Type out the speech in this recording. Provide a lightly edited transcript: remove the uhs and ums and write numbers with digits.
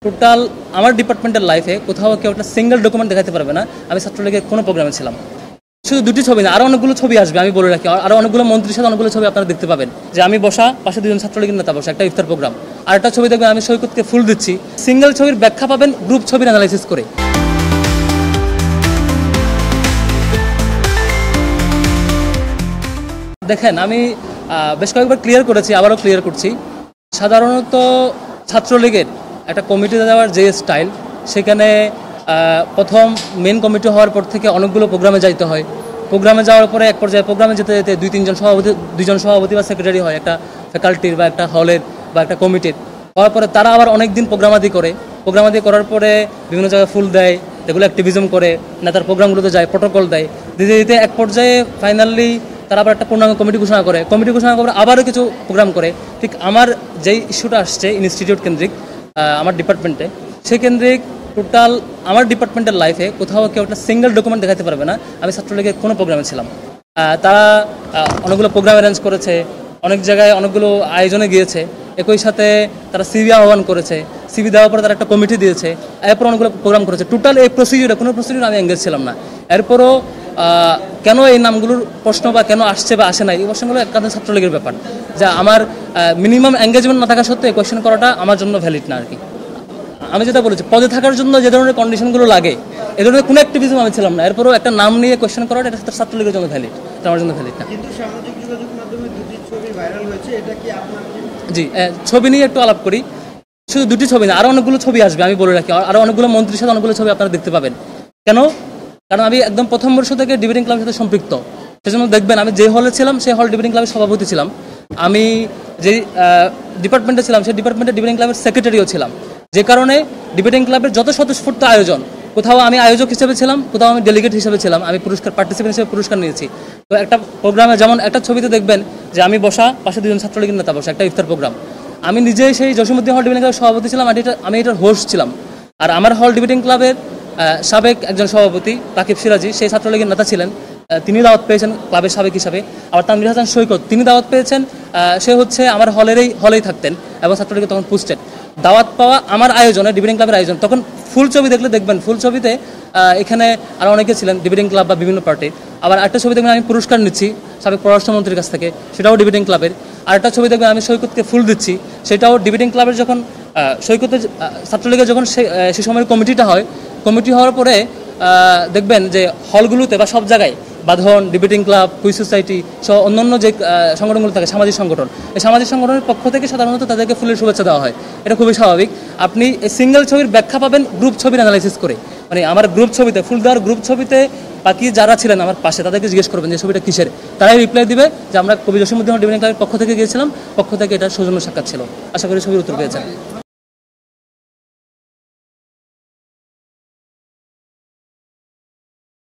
Total আমার ডিপার্টমেন্টের লাইফে কোথাও কেউ একটা সিঙ্গেল ডকুমেন্ট দেখাতে পারবে না আমি ছাত্রলীগের কোনো প্রোগ্রামে ছিলাম। শুধু দুটি ছবি না, আরও অনেকগুলো ছবি আসবে, আমি বলে রাখি। আরও অনেকগুলো মন্ত্রীর সাথে অনেকগুলো ছবি আপনারা দেখতে পাবেন, যে আমি বসা, পাশে দুজন ছাত্রলীগের নেতা বসা, একটা ইফতার প্রোগ্রাম। আর একটা ছবি দেখবেন আমি সৈকতকে ফুল দিচ্ছি। সিঙ্গেল ছবির ব্যাখ্যা পাবেন গ্রুপ ছবির অ্যানালাইসিস করে। দেখেন, আমি বেশ কয়েকবার ক্লিয়ার করেছি, আবারও ক্লিয়ার করছি। সাধারণত ছাত্রলীগের একটা কমিটি দেওয়ার যে স্টাইল, সেখানে প্রথম মেন কমিটি হওয়ার পর থেকে অনেকগুলো প্রোগ্রামে যাইতে হয়। প্রোগ্রামে যাওয়ার পরে এক পর্যায়ে প্রোগ্রামে যেতে যেতে দুইজন সভাপতি বা সেক্রেটারি হয়, একটা ফ্যাকাল্টির বা একটা হলের বা একটা কমিটির। হওয়ার পরে তারা আবার অনেক দিন প্রোগ্রামাদি করার পরে বিভিন্ন জায়গায় ফুল দেয়, এগুলো অ্যাক্টিভিজম করে, নেতার প্রোগ্রামগুলোতে যায়, প্রোটোকল দেয়। দিতে দিতে এক পর্যায়ে ফাইনালি তারা আবার একটা পূর্ণাঙ্গ কমিটি ঘোষণা করে আবারও কিছু প্রোগ্রাম করে। ঠিক আমার যেই ইস্যুটা আসছে ইনস্টিটিউট কেন্দ্রিক আমার ডিপার্টমেন্টে, সেই কেন্দ্রিক টোটাল আমার ডিপার্টমেন্টের লাইফে কোথাও কেউ একটা সিঙ্গেল ডকুমেন্ট দেখাতে পারবে না আমি ছাত্রলীগের কোনো প্রোগ্রামে ছিলাম। তারা অনেকগুলো প্রোগ্রাম অ্যারেঞ্জ করেছে, অনেক জায়গায় অনেকগুলো আয়োজনে গিয়েছে, একই সাথে তারা সিভি আহ্বান করেছে, সিভি দেওয়ার পরে তারা একটা কমিটি দিয়েছে, এরপর অনেকগুলো প্রোগ্রাম করেছে। টোটাল এই প্রসিডিউরে কোনো প্রসিডিউরে আমি এঙ্গেজ ছিলাম না। এরপরও কেন এই নামগুলোর প্রশ্ন বা কেন আসছে বা আসে নাই, এই প্রশ্নগুলো একান্ত ছাত্রলীগের ব্যাপার। যা আমার মিনিমাম এঙ্গেজমেন্ট না থাকা সত্ত্বেও কোয়েশ্চেন করাটা আমার জন্য ভ্যালিড না আর কি। আমি যেটা বলেছি, পদে থাকার জন্য যে ধরনের কন্ডিশনগুলো লাগে, এ ধরনের কোনো অ্যাক্টিভিজম আমি ছিলাম না। এরপরও একটা নাম নিয়ে কোয়েশ্চেন করাটা এটা ছাত্রলীগের জন্য ভ্যালিড, এটা আমার জন্য ভ্যালিড না। কিন্তু সামাজিক যোগাযোগ মাধ্যমে দুটি ছবি ভাইরাল হয়েছে, এটা কি আপনার? জি, ছবি নিয়ে একটু আলাপ করি। শুধু দুটি ছবি না, আরও অনেকগুলো ছবি আসবে, আমি বলে রাখি। আরও অনেকগুলো মন্ত্রীর সাথে অনেকগুলো ছবি আপনারা দেখতে পাবেন। কেন? কারণ আমি একদম প্রথম বর্ষ থেকে ডিবেটিং ক্লাবের সাথে সম্পৃক্ত। সেজন্য দেখবেন আমি যে হলে ছিলাম সেই হল ডিবেটিং ক্লাবের সভাপতি ছিলাম। আমি যেই ডিপার্টমেন্টে ছিলাম সেই ডিপার্টমেন্টে ডিবেটিং ক্লাবের সেক্রেটারিও ছিলাম। যে কারণে ডিবেটিং ক্লাবের যত স্বতঃস্ফূর্ত আয়োজন, কোথাও আমি আয়োজক হিসেবে ছিলাম, কোথাও আমি ডেলিগেট হিসেবে ছিলাম, আমি পার্টিসিপেন্ট হিসেবে পুরস্কার নিয়েছি। তো একটা প্রোগ্রামে যেমন একটা ছবিতে দেখবেন যে আমি বসা, পাশে দুজন ছাত্রলীগের নেতা বসা, একটা ইফতার প্রোগ্রাম। আমি নিজেই সেই জসীমউদ্দিন হল ডিবেটিং ক্লাবের সভাপতি ছিলাম, আমি এটার হোস্ট ছিলাম। আর আমার হল ডিবেটিং ক্লাবের সাবেক একজন সভাপতি তাকিব সিরাজি, সেই ছাত্রলীগের নেতা ছিলেন, তিনি দাওয়াত পেয়েছেন ক্লাবের সাবেক হিসাবে। আবার তানভীর হাসান সৈকত, তিনি দাওয়াত পেয়েছেন, সে হচ্ছে আমার হলেই থাকতেন এবং ছাত্রলীগে তখন পোস্টেড। দাওয়াত পাওয়া আমার আয়োজনে, ডিবেটিং ক্লাবের আয়োজন, তখন ফুল ছবি দেখলে দেখবেন ফুল ছবিতে এখানে আরও অনেকে ছিলেন ডিবেটিং ক্লাব বা বিভিন্ন পার্টির। আবার একটা ছবি দেখবেন আমি পুরস্কার নিচ্ছি সাবেক পররাষ্ট্রমন্ত্রীর কাছ থেকে, সেটাও ডিবেটিং ক্লাবের। আরেকটা ছবি দেখবেন আমি সৈকতকে ফুল দিচ্ছি, সেটাও ডিবেটিং ক্লাবের। যখন সৈকতের ছাত্রলীগের যখন সে সময়ের কমিটি হওয়ার পরে দেখবেন যে হলগুলোতে বা সব জায়গায় বাঁধন, ডিবেটিং ক্লাব, কুইজ সোসাইটি সহ অন্যান্য যে সংগঠনগুলো থাকে, সামাজিক সংগঠন, এই সামাজিক সংগঠনের পক্ষ থেকে সাধারণত তাদেরকে ফুলের শুভেচ্ছা দেওয়া হয়। এটা খুবই স্বাভাবিক। আপনি এই সিঙ্গেল ছবির ব্যাখ্যা পাবেন গ্রুপ ছবির অ্যানালাইসিস করে। মানে আমার গ্রুপ ছবিতে, ফুল দেওয়ার গ্রুপ ছবিতে বাকি যারা ছিলেন আমার পাশে, তাদেরকে জিজ্ঞেস করবেন যে ছবিটা কিসের, তারাই রিপ্লাই দিবে যে আমরা কবি জসীমউদ্দিন হল ডিবেটিং ক্লাবের পক্ষ থেকে গিয়েছিলাম, পক্ষ থেকে এটা সৌজন্য সাক্ষাৎ ছিল। আশা করি ছবির উত্তর পেয়েছেন।